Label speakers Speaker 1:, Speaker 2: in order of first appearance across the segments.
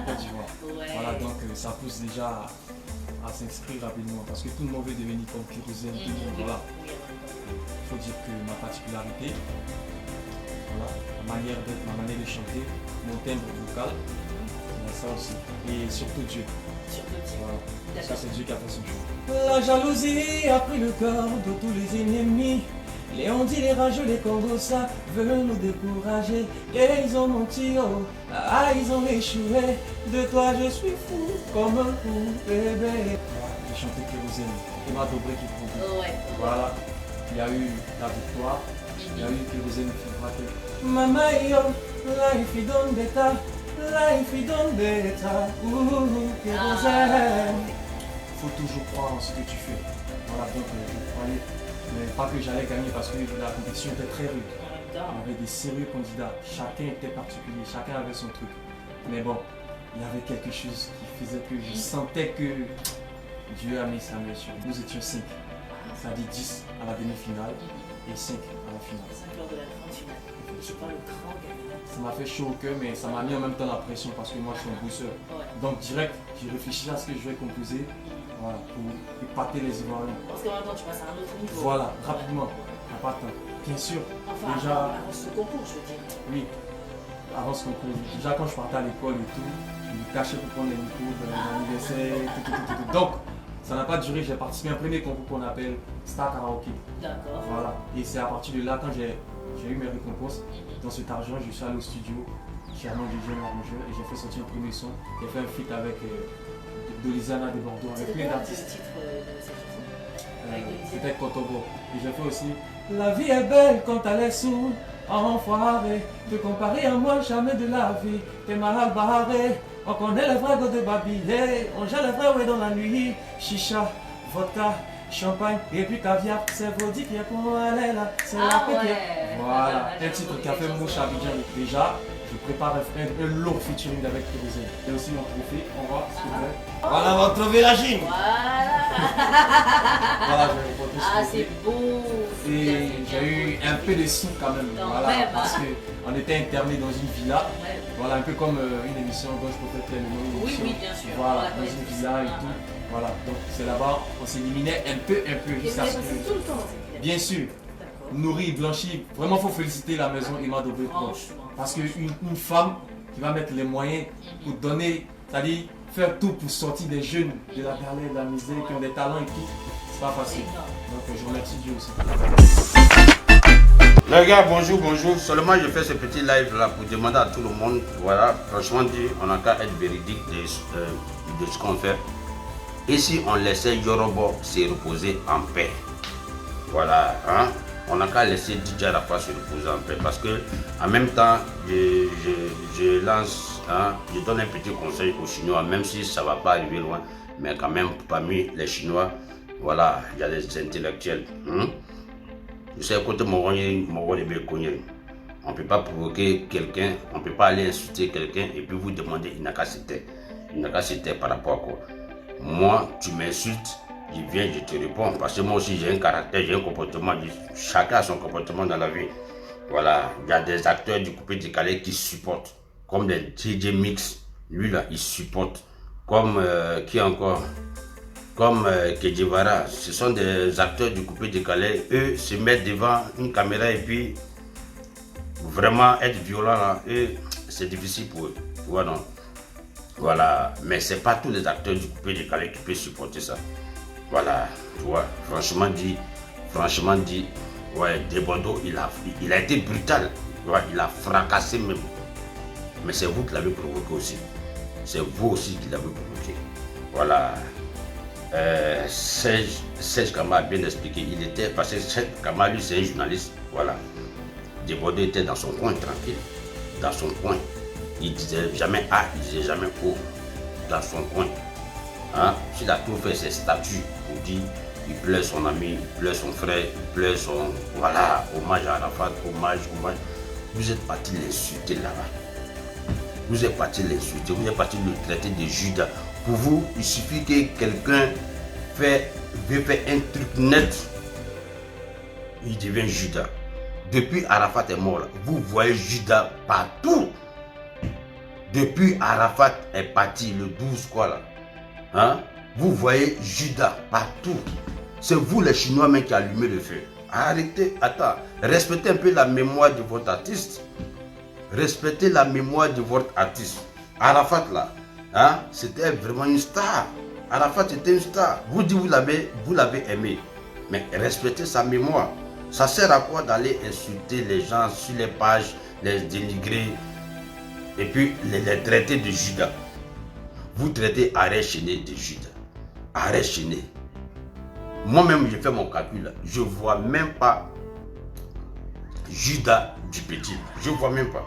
Speaker 1: Côte d'Ivoire.
Speaker 2: Ouais.
Speaker 1: Voilà, donc ça pousse déjà à s'inscrire rapidement parce que tout le monde veut devenir comme Kérosène. Voilà. Il faut dire que ma particularité, voilà, ma manière d'être, ma manière de chanter, mon timbre vocal, il y a ça aussi. Et surtout Dieu. Voilà. Parce que c'est Dieu qui a fait son choix. La jalousie a pris le cœur de tous les ennemis. Les ondits, les rageux, les Congossas veulent nous décourager. Et ils ont menti, oh, ah, ils ont échoué. De toi je suis fou comme un fou, bébé. Voilà, j'ai chanté Kérosène. Emma Dobré qui produit.
Speaker 2: Ouais.
Speaker 1: Voilà, il y a eu la victoire. Il y a eu Kérosène qui braquait. Maman, yo, life is done better. Life is done better. Kérosène. Il faut toujours croire en ce que tu fais. Voilà, donc je croyais. Mais pas que j'allais gagner parce que la compétition était très rude. Il y avait des sérieux candidats. Chacun était particulier. Chacun avait son truc. Mais bon, il y avait quelque chose qui faisait que je sentais que Dieu a mis sa main sur nous. Nous étions 5. C'est-à-dire 10 à la demi-finale et 5 à la finale.
Speaker 2: 5 lors de la grande finale. Je pas le grand gagnant.
Speaker 1: Ça m'a fait chaud au cœur, mais ça m'a mis en même temps la pression parce que moi je suis un bosseur.
Speaker 2: Ouais.
Speaker 1: Donc direct, j'ai réfléchi à ce que je vais composer, voilà, pour épater les Ivoiriens.
Speaker 2: Parce qu'en même temps, tu passes à un autre niveau.
Speaker 1: Voilà, rapidement, à pas de temps. Bien sûr,
Speaker 2: Enfin,
Speaker 1: déjà,
Speaker 2: avant ce concours, je veux dire.
Speaker 1: oui, avant ce concours, déjà quand je partais à l'école et tout, je me cachais pour prendre les micros dans l'anniversaire, tout. Donc, ça n'a pas duré, j'ai participé à un premier concours qu'on appelle Star Karaoke.
Speaker 2: D'accord.
Speaker 1: Voilà, et c'est à partir de là, quand j'ai eu mes récompenses, dans cet argent, je suis allé au studio, chez Armand Didier Arrangeur, et j'ai fait sortir un premier son. J'ai fait un feat avec Dolizana de Bordeaux, avec plein d'artistes.
Speaker 2: C'est quoi le titre de cette chanson?
Speaker 1: C'était Kotobo. Et j'ai fait aussi La vie est belle quand elle est sourde, enfoiré. Te comparer à moi, jamais de la vie, t'es mal barré. On connaît les vrais gars de Babilé, on gère les vrais ouais dans la nuit. Chicha, vodka, champagne et puis caviar. C'est Vodi qui est pour aller là, c'est la paix qui est. Voilà, un titre qui a fait mouche à Abidjan. Déjà, je prépare un lourd featuring avec Kérosène. Et aussi mon trophée, on va, s'il vous plaît. Voilà, on va retrouver la Chine.
Speaker 2: Voilà.
Speaker 1: Voilà, je vais porter ce
Speaker 2: Ah,
Speaker 1: trophée.
Speaker 2: c'est beau.
Speaker 1: Et j'ai eu un peu de sous quand même,
Speaker 2: Quand
Speaker 1: voilà,
Speaker 2: même,
Speaker 1: parce qu'on était interné dans une villa,
Speaker 2: Ouais.
Speaker 1: voilà, un peu comme une émission dont je peux peut-être le nom, une
Speaker 2: Oui,
Speaker 1: émission.
Speaker 2: oui, bien sûr.
Speaker 1: Voilà,
Speaker 2: Voilà,
Speaker 1: dans
Speaker 2: ouais,
Speaker 1: une
Speaker 2: c'est
Speaker 1: villa
Speaker 2: ça.
Speaker 1: et tout, voilà, donc c'est là-bas, on s'éliminait un peu,
Speaker 2: Et vous
Speaker 1: jusqu'à
Speaker 2: avez
Speaker 1: ce
Speaker 2: passé
Speaker 1: que,
Speaker 2: tout le temps dans cette villa?
Speaker 1: bien sûr,
Speaker 2: D'accord.
Speaker 1: nourri, blanchi, vraiment faut féliciter la maison Emma Dobré,
Speaker 2: Franchement.
Speaker 1: parce qu'une femme qui va mettre les moyens pour donner, c'est-à-dire faire tout pour sortir des jeunes de la galère, de la misère, qui ont des talents et tout, c'est pas facile. Donc je remercie Dieu aussi.
Speaker 3: Les gars, bonjour, bonjour. Seulement je fais ce petit live là pour demander à tout le monde, voilà, franchement dit, on n'a qu'à être véridique de ce qu'on fait. Et si on laissait Yorobo se reposer en paix, voilà, hein, on n'a qu'à laisser DJ Rafa se reposer en paix parce que en même temps, je lance, hein, je donne un petit conseil aux Chinois, même si ça ne va pas arriver loin, mais quand même parmi les Chinois, voilà, il y a des intellectuels. Hein. Je sais côté on ne peut pas provoquer quelqu'un, on ne peut pas aller insulter quelqu'un et puis vous demander il n'a qu'à citer. Il n'a qu'à citer par rapport à quoi. Moi, tu m'insultes, je viens, je te réponds parce que moi aussi j'ai un caractère, j'ai un comportement, chacun a son comportement dans la vie. Voilà, il y a des acteurs du coupé décalé qui supportent, comme les DJ Mix, lui là, il supporte. Comme qui encore? Comme Kedjivara, ce sont des acteurs du coupé décalé, eux se mettent devant une caméra et puis vraiment être violent là, c'est difficile pour eux, tu vois non? Voilà, mais c'est pas tous les acteurs du coupé décalé qui peuvent supporter ça. Voilà, tu vois, franchement dit, ouais, Desbordeaux, il a été brutal, tu vois, il a fracassé même. Mais c'est vous qui l'avez provoqué aussi, c'est vous aussi qui l'avez provoqué. Voilà. Serge Kama a bien expliqué, il était, parce que Serge Kama lui c'est un journaliste, voilà. Desbordeaux était dans son coin tranquille, dans son coin. Il disait jamais A, il disait jamais O, dans son coin. Hein? Il a tout fait ses statuts pour dire, il pleure son ami, il pleure son frère, il pleure son, voilà, hommage à Arafat, hommage. Vous êtes parti l'insulter là-bas. Vous êtes parti l'insulter, vous êtes parti le traiter de Judas. Pour vous, il suffit que quelqu'un veut faire un truc net, il devient Judas. Depuis Arafat est mort, vous voyez Judas partout. Depuis Arafat est parti, le 12 quoi là. Hein? Vous voyez Judas partout. C'est vous les Chinois même qui allumez le feu. Arrêtez, attends, respectez un peu la mémoire de votre artiste. Respectez la mémoire de votre artiste. Arafat là, hein, c'était vraiment une star. Arafat était une star. Vous dites vous l'avez aimé. Mais respectez sa mémoire. Ça sert à quoi d'aller insulter les gens sur les pages, les dénigrer et puis les traiter de Judas? Vous traitez Arès Chené de Judas. Arès Chené. Moi-même, j'ai fait mon calcul. Je ne vois même pas Judas du petit. Je ne vois même pas.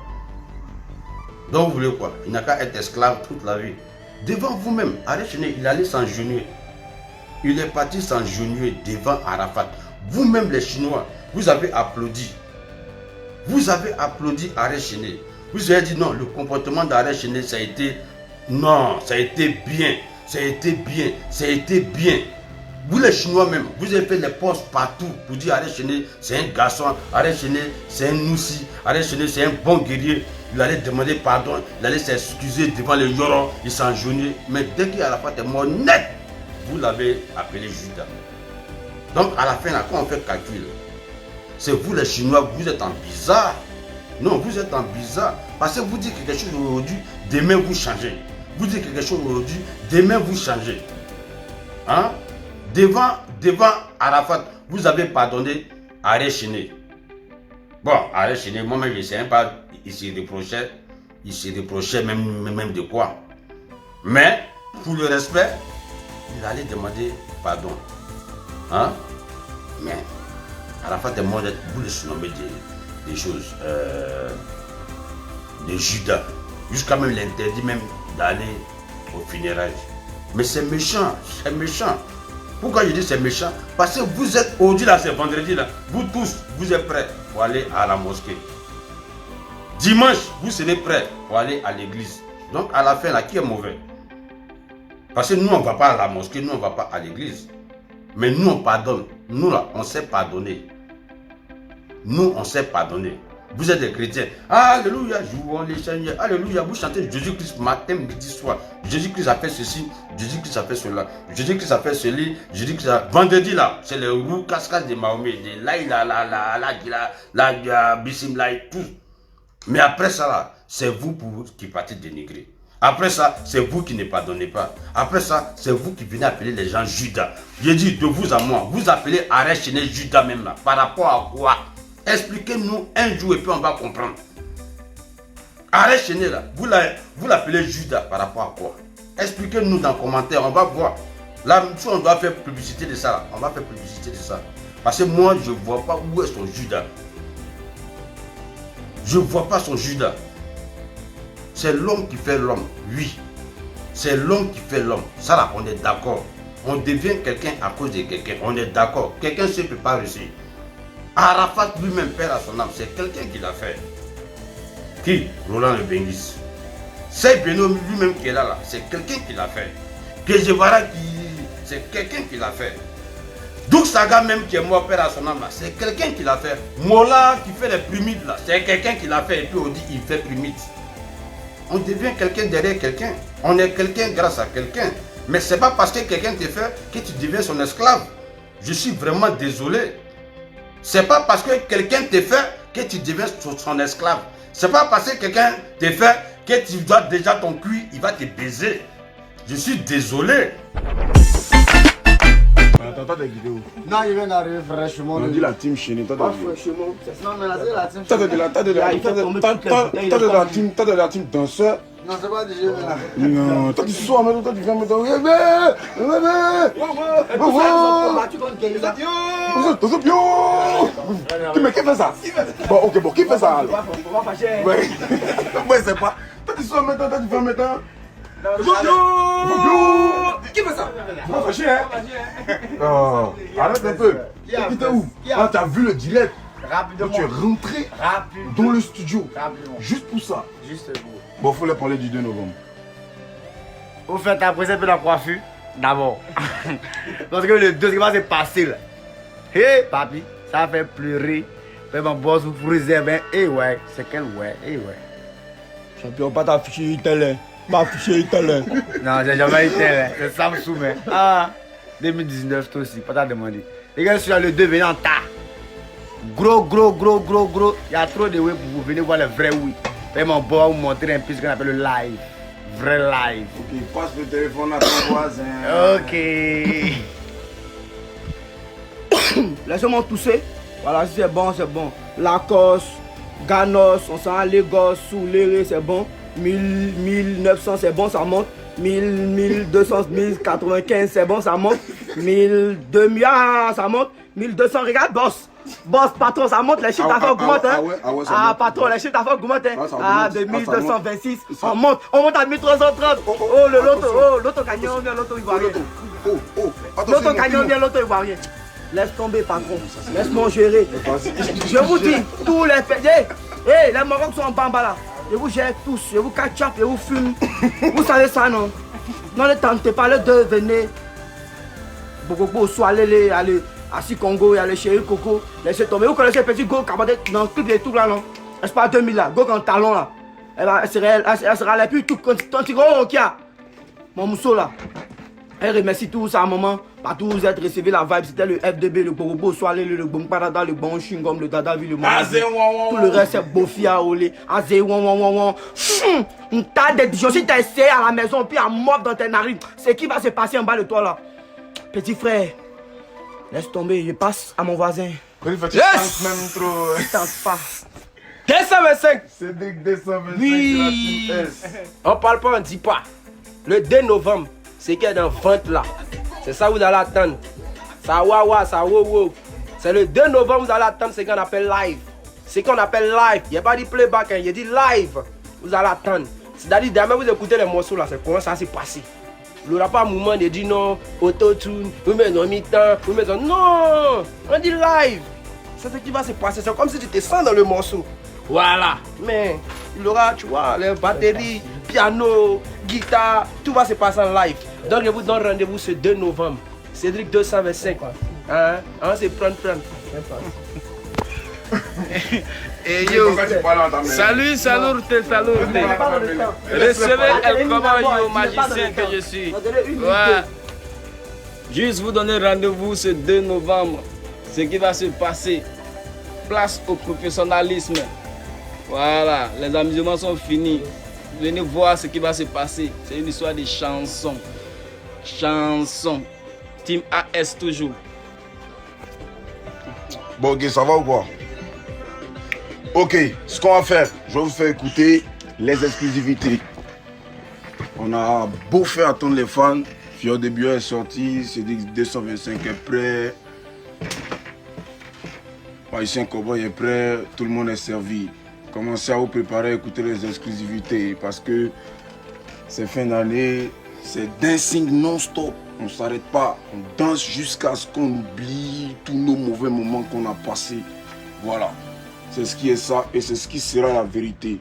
Speaker 3: Donc, vous voulez quoi? Il n'a qu'à être esclave toute la vie. Devant vous-même, Arès Chené, il allait s'engenouiller. Il est parti s'engenouiller devant Arafat. Vous-même, les Chinois, vous avez applaudi. Vous avez applaudi Arès Chené. Vous avez dit non, le comportement d'Arès Chené, ça a été... Non, ça a été bien. Ça a été bien. Ça a été bien. Vous les Chinois même, vous avez fait les postes partout pour dire Arès Chené, c'est un garçon. Arès Chené, c'est un noussi. Arès Chené, c'est un bon guerrier. Il allait demander pardon. Il allait s'excuser devant les Yoron. Il s'enjaunit. Mais dès qu'il y a la part est mort net, vous l'avez appelé Judas. Donc à la fin, là, quand on fait calcul, c'est vous les Chinois, vous êtes en bizarre. Non, vous êtes en bizarre. Parce que vous dites quelque chose aujourd'hui, demain vous changez. Vous dites quelque chose aujourd'hui, demain vous changez. Hein? Devant Arafat, vous avez pardonné Arès Chené. Bon, Arès Chené, moi-même, je ne sais pas, il se reprochait même de quoi. Mais, pour le respect, il allait demander pardon. Hein? Mais, Arafat est mort, vous le surnommez des choses, de Judas. Jusqu'à même l'interdit même d'aller au funérailles. Mais c'est méchant, c'est méchant. Pourquoi je dis c'est méchant? Parce que vous êtes aujourd'hui là, c'est vendredi là. Vous tous, vous êtes prêts pour aller à la mosquée. Dimanche, vous serez prêts pour aller à l'église. Donc à la fin là, qui est mauvais? Parce que nous on ne va pas à la mosquée, nous on ne va pas à l'église. Mais nous on pardonne. Nous là, on sait pardonner. Nous on sait pardonner. Vous êtes des chrétiens. Alléluia, jouons les Seigneurs. Alléluia, vous chantez Jésus-Christ matin, midi, soir. Jésus-Christ a fait ceci, Jésus-Christ a fait cela. Jésus-Christ a fait ceci, Jésus-Christ a... Vendredi là, c'est les roues cascades de Mahomet. De la, Bissim, tout. Mais après ça là, c'est vous qui partez dénigrer. Après ça, c'est vous qui ne pardonnez pas. Après ça, c'est vous qui venez appeler les gens Judas. J'ai dit de vous à moi, vous appelez Arès Chené Judas même là. Par rapport à quoi? Expliquez-nous un jour et puis on va comprendre. Arès Chené là, vous l'appelez Judas par rapport à quoi? Expliquez-nous dans les commentaires, on va voir. Là, si on doit faire publicité de ça, là, on va faire publicité de ça. Parce que moi, je ne vois pas où est son Judas. Je ne vois pas son Judas. C'est l'homme qui fait l'homme, oui. C'est l'homme qui fait l'homme. Ça là, on est d'accord. On devient quelqu'un à cause de quelqu'un. On est d'accord. Quelqu'un ne se peut pas réussir. Arafat lui-même, père à son âme, c'est quelqu'un qui l'a fait. Qui? Roland le Bengis. C'est Beno lui-même qui est là, c'est quelqu'un qui l'a fait. Kejevara c'est quelqu'un qui l'a fait. Douk Saga même qui est mort, père à son âme, c'est quelqu'un qui l'a fait. Mola qui fait les primites là, c'est quelqu'un qui l'a fait. Et puis on dit il fait primite. On devient quelqu'un derrière quelqu'un. On est quelqu'un grâce à quelqu'un. Mais c'est pas parce que quelqu'un te fait que tu deviens son esclave. Je suis vraiment désolé. C'est pas parce que quelqu'un te fait que tu deviens son esclave. C'est pas parce que quelqu'un te fait que tu dois déjà ton cuir, il va te baiser. Je suis désolé.
Speaker 4: T'as des vidéos.
Speaker 5: Non, il vient d'arriver fraîchement.
Speaker 4: On dit la team Chené, t'as
Speaker 5: Pas
Speaker 4: des vidéos.
Speaker 5: fraîchement. Non, mais là, c'est la team.
Speaker 4: T'as de la team danseur.
Speaker 5: Non, c'est pas du jeu.
Speaker 4: Non, toi tu sois, mais toi tu viens me donner. Mais qui fait ça? Bon, ok, bon, qui fait ça? Ouais, c'est pas. Toi tu sois maintenant, toi tu viens maintenant. Qui fait ça? Pas fâché, hein? Oh, arrête un peu. T'es où? Ah, t'as vu le direct?
Speaker 5: Rapidement.
Speaker 4: Tu es rentré dans le studio. Juste pour ça.
Speaker 5: Juste pour.
Speaker 4: Bon, faut leur parler du 2 novembre.
Speaker 5: Vous faites apprécier un peu la coiffure d'abord. Parce que le 2 c'est passé là. Hé, papi, ça fait pleurer. Fait mon boss vous réserver. Eh ouais, c'est quel ouais, eh ouais. Champion, pas t'afficher italien. Pas afficher italien. Non, j'ai jamais italien. C'est Samsung, mais. Ah, 2019, toi aussi, pas t'as demandé. Les gars, je suis le 2 venez en tas. Gros. Il y a trop de way pour vous venir voir les vrais oui. Et mon beau vous montrer un peu ce qu'on appelle le live. Vrai live.
Speaker 4: Ok, passe le téléphone à ton voisin.
Speaker 5: Ok. Laissez-moi tousser. Voilà, si c'est bon, c'est bon. Lacoste, Ganos, on s'en va Lagos, Souléré, c'est bon. 1900, c'est bon, ça monte. 1200, 1095, c'est bon, ça monte. 1200, ah, ça monte. 1200, regarde, boss. Boss, patron, ça monte, les chiffres d'affaires augmentent. Ah, patron, les chiffres d'affaires augmentent. Ah, de 1226, on monte à 1330. Oh, le loto gagnant, bien, loto ivoirien. Loto gagnant, bien, loto ivoirien. Laisse tomber, patron. Laisse-moi gérer. Je vous dis, tous les pays. Hey, les Marocs sont en bamba là. Je vous gère tous, je vous catch up, je vous fume. Vous savez ça, non? Non, ne tentez pas, les deux, venez. Beaucoup, soit allez à Congo, il y a le chéri Coco, laissez tomber. Vous connaissez le petit Go Kabadé dans tous les trucs là, non? Est-ce pas 2000 là? Go en talon là. Elle sera là, puis tout, ton petit gros qui a. Mon mousseau là. Elle remercie tous à un moment. Partout où vous êtes recevé la vibe, c'était le FDB, le Bobo, soit le bon Parada, le bon Chingom, le Dada, le Mama. Tout le reste c'est Bofia, Olé, Azé, une tas de dijon. Si t'as essayé à la maison, puis à mort dans tes narines, c'est qui va se passer en bas de toi là? Petit frère, laisse tomber, je passe à mon voisin.
Speaker 4: Yes! Même trop.
Speaker 5: Ne tente pas.
Speaker 6: 225.
Speaker 4: Cédric 225.
Speaker 6: Oui. On parle pas, on dit pas. Le 2 novembre, c'est qu'il y a dans vente là. C'est ça vous allez attendre. Ça wawa, ça wow. C'est le 2 novembre vous allez attendre ce qu'on appelle live. C'est qu'on appelle live. Il n'y a pas dit playback, hein. Il y a dit live. Vous allez attendre. C'est-à-dire, demain vous écoutez les morceaux là, c'est comment ça s'est passé. Il n'y aura pas un moment de dire non, auto-tune, vous mettez en mi-temps, vous mettez en... Non, on dit live. C'est ce qui va se passer. C'est comme si tu te sens dans le morceau. Voilà. Mais il y aura, tu vois, les batteries, piano, guitare, tout va se passer en live. Donc je vous donne rendez-vous ce 2 novembre. Cédric 225. Hein? On va se prendre. Et yo, salut. Recevez El Kobayo, magicien que je suis. Ouais. Juste vous donner rendez-vous ce 2 novembre. Ce qui va se passer. Place au professionnalisme. Voilà, les amusements sont finis. Venez voir ce qui va se passer. C'est une histoire de chansons. Team AS toujours.
Speaker 4: Bon, ok, ça va ou quoi? Ok, ce qu'on va faire, je vais vous faire écouter les exclusivités. On a beau faire attendre les fans. Fior Début est sorti, Cédric 225 est prêt. Magicien Cowboy est prêt, tout le monde est servi. Commencez à vous préparer à écouter les exclusivités parce que c'est fin d'année, c'est dancing non-stop. On ne s'arrête pas, on danse jusqu'à ce qu'on oublie tous nos mauvais moments qu'on a passés. Voilà, c'est ce qui est ça et c'est ce qui sera la vérité.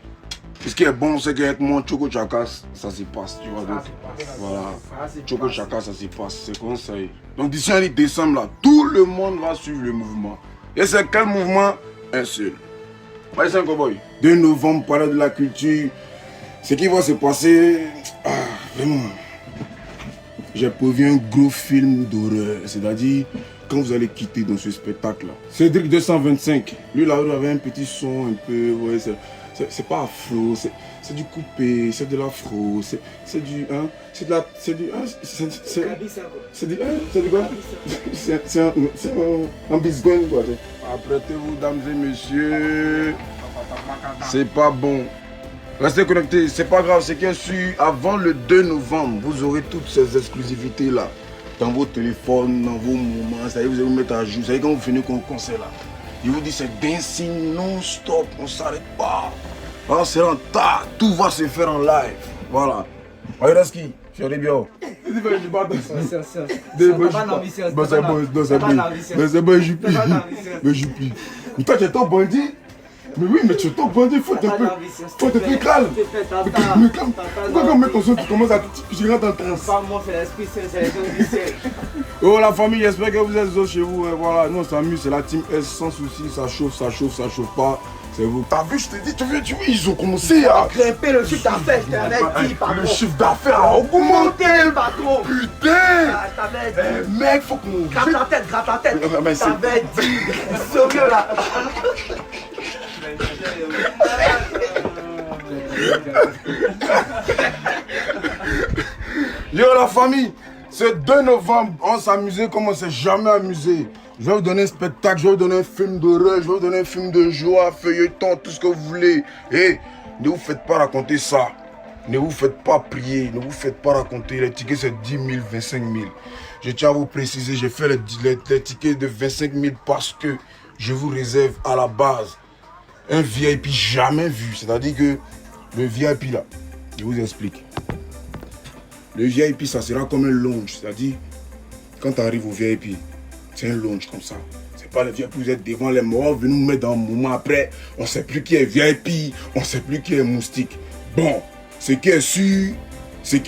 Speaker 4: Ce qui est bon, c'est qu'avec moi, Choco Chakas, ça se passe, tu vois. Donc, voilà, Choco Chakas, ça se passe, c'est comme ça. Donc d'ici à décembre, là, tout le monde va suivre le mouvement. Et c'est quel mouvement? Un seul. Magicien Cowboy, 2 novembre, Palais de la Culture. Ce qui va se passer, vraiment, j'ai prévu un gros film d'horreur. C'est-à-dire, quand vous allez quitter dans ce spectacle-là. Cédric 225, lui là, il avait un petit son un peu, ouais, c'est pas afro, c'est du coupé, c'est de l'afro, c'est du, hein, c'est de la, c'est du, hein, c'est du quoi? C'est un biscoin quoi. Apprêtez-vous dames et messieurs, c'est pas bon. Restez connectés, c'est pas grave, c'est qu'il y a su, avant le 2 novembre, vous aurez toutes ces exclusivités là. Dans vos téléphones, dans vos moments, ça y est, vous allez vous mettre à jour. Ça y est, quand vous finissez con concert là, je vous dis c'est dancing non-stop, on s'arrête pas. Alors c'est en tas, tout va se faire en live. Voilà. Ayraski, je suis bien. C'est bon, je plie. Mais toi, tu es ton bandit. Mais oui, mais tu es ton bandit, faut te faire calme. Mais calme. Pourquoi quand on met ton son, tu commences à tu rentres dans le trans. Oh la famille, j'espère que vous êtes chez vous. Voilà, nous on s'amuse, c'est la team S sans souci, ça chauffe pas. C'est vous. T'as vu, je t'ai dit, tu vois, ils ont commencé à
Speaker 5: Grimper le chiffre d'affaires, je t'avais dit, patron.
Speaker 4: Le chiffre d'affaires a augmenté.
Speaker 5: Patron.
Speaker 4: Putain.
Speaker 5: Ah, t'avais dit.
Speaker 4: Eh, mec, faut qu'on...
Speaker 5: Gratte la tête, gratte la tête.
Speaker 4: Mais c'est-
Speaker 5: T'avais dit. Sérieux là.
Speaker 4: Yo la famille, ce 2 novembre, on s'amusait comme on s'est jamais amusé. Je vais vous donner un spectacle, je vais vous donner un film d'horreur, je vais vous donner un film de joie, feuilleton, tout ce que vous voulez. Et ne vous faites pas raconter ça. Ne vous faites pas prier, ne vous faites pas raconter. Les tickets c'est 10 000, 25 000. Je tiens à vous préciser, j'ai fait les tickets de 25 000 parce que je vous réserve à la base un VIP jamais vu. C'est-à-dire que le VIP là, je vous explique. Le VIP, ça sera comme un lounge. C'est-à-dire, quand tu arrives au VIP, c'est un lounge comme ça. C'est pas le VIP, vous êtes devant les morts, venez nous mettre dans un moment après. On ne sait plus qui est VIP, on ne sait plus qui est moustique. Bon, ce qui est sûr, c'est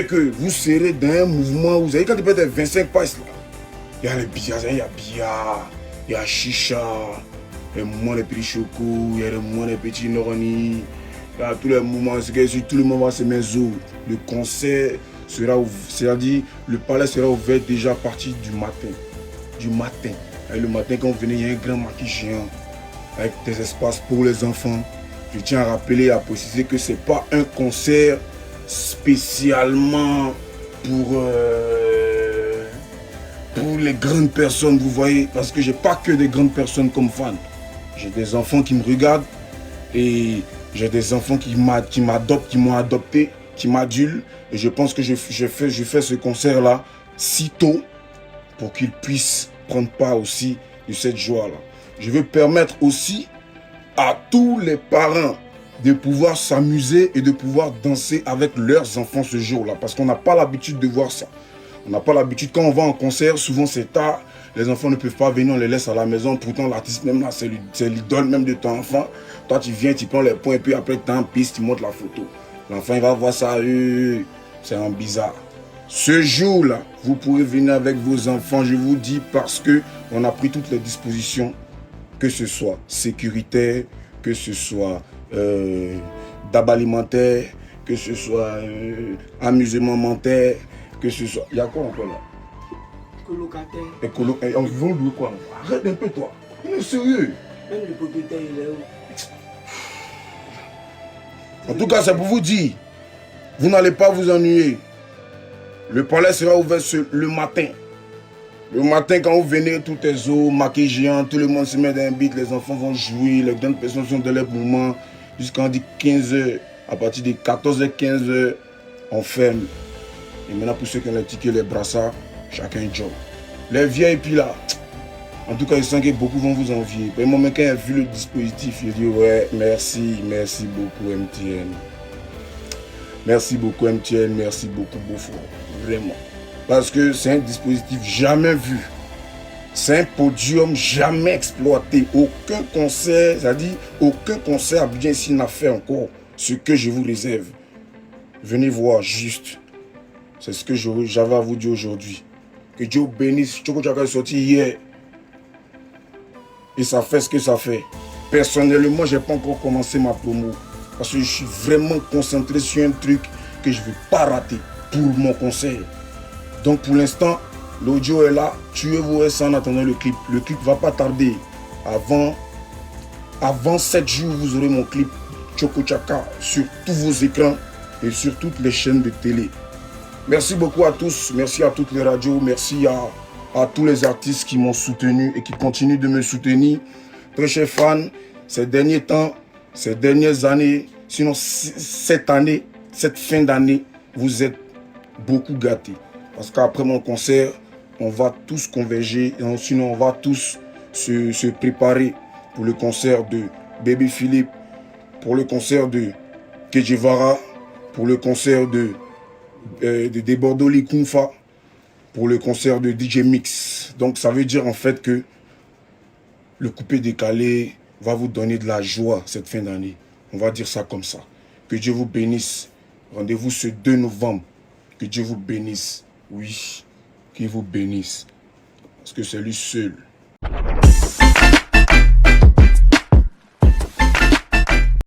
Speaker 4: que vous serez dans un mouvement. Vous savez, quand tu peux être 25 passes, il y a les billets, il y a billard, il y a chicha, il y a le moment des petits chocos, il y a le moment des petits noroni. À tous les moments, c'est que sur tout le moment, c'est mes os. Le concert sera ouvert, c'est-à-dire le palais sera ouvert déjà à partir du matin. Et le matin, quand vous venez, il y a un grand maquis géant avec des espaces pour les enfants. Je tiens à rappeler et à préciser que ce n'est pas un concert spécialement pour les grandes personnes, vous voyez, parce que j'ai pas que des grandes personnes comme fans. J'ai des enfants qui me regardent et j'ai des enfants qui m'adoptent, qui m'ont adopté, qui m'adulent. Et je pense que je fais ce concert-là si tôt pour qu'ils puissent prendre part aussi de cette joie-là. Je veux permettre aussi à tous les parents de pouvoir s'amuser et de pouvoir danser avec leurs enfants ce jour-là. Parce qu'on n'a pas l'habitude de voir ça. On n'a pas l'habitude. Quand on va en concert, souvent c'est tard. Les enfants ne peuvent pas venir, on les laisse à la maison. Pourtant, l'artiste même là, c'est l'idole même de ton enfant. Toi, tu viens, tu prends les points et puis après, tu es en piste, tu montres la photo. L'enfant, il va voir ça. C'est un bizarre. Ce jour-là, vous pourrez venir avec vos enfants, je vous dis, parce qu'on a pris toutes les dispositions, que ce soit sécuritaire, que ce soit d'alimentaire, que ce soit amusement mentaire, que ce soit... Il y a quoi encore là?
Speaker 5: Colocataire.
Speaker 4: On veut louer quoi? Arrête un peu toi. Il est sérieux.
Speaker 5: Même le propriétaire, il est où?
Speaker 4: En tout cas, c'est pour vous dire, vous n'allez pas vous ennuyer. Le palais sera ouvert le matin. Le matin, quand vous venez, tout est eau, maquis géant, tout le monde se met dans un beat, les enfants vont jouer, les grandes personnes sont dans leur mouvement, jusqu'à on dit 15h. À partir de 14h, 15h, on ferme. Et maintenant, pour ceux qui ont les tickets, les brassards, chacun job. Les VIP là, en tout cas, je sens que beaucoup vont vous envier. Mais moi, quand j'ai vu le dispositif, j'ai dit ouais, merci beaucoup MTN. Merci beaucoup MTN, merci beaucoup Beaufort. Vraiment. Parce que c'est un dispositif jamais vu. C'est un podium jamais exploité. Aucun concert, c'est-à-dire aucun concert à Abidjan ici n'a fait encore ce que je vous réserve. Venez voir juste. C'est ce que j'avais à vous dire aujourd'hui. Que Dieu bénisse. Choco Chaka est sorti hier. Et ça fait ce que ça fait. Personnellement, je n'ai pas encore commencé ma promo. Parce que je suis vraiment concentré sur un truc que je ne veux pas rater pour mon concert. Donc pour l'instant, l'audio est là. Tuez-vous ça en attendant le clip. Le clip ne va pas tarder. Avant 7 jours, vous aurez mon clip Choco Chaka sur tous vos écrans et sur toutes les chaînes de télé. Merci beaucoup à tous. Merci à toutes les radios. Merci à tous les artistes qui m'ont soutenu et qui continuent de me soutenir. Très chers fans, ces derniers temps, ces dernières années, sinon cette année, cette fin d'année, vous êtes beaucoup gâtés. Parce qu'après mon concert, on va tous converger, et sinon on va tous se préparer pour le concert de Baby Philippe, pour le concert de Kejevara, pour le concert de Debordoli Kunfa, pour le concert de DJ Mix. Donc ça veut dire en fait que le coupé décalé va vous donner de la joie cette fin d'année. On va dire ça comme ça. Que Dieu vous bénisse. Rendez-vous ce 2 novembre. Que Dieu vous bénisse. Oui, qu'il vous bénisse. Parce que c'est lui seul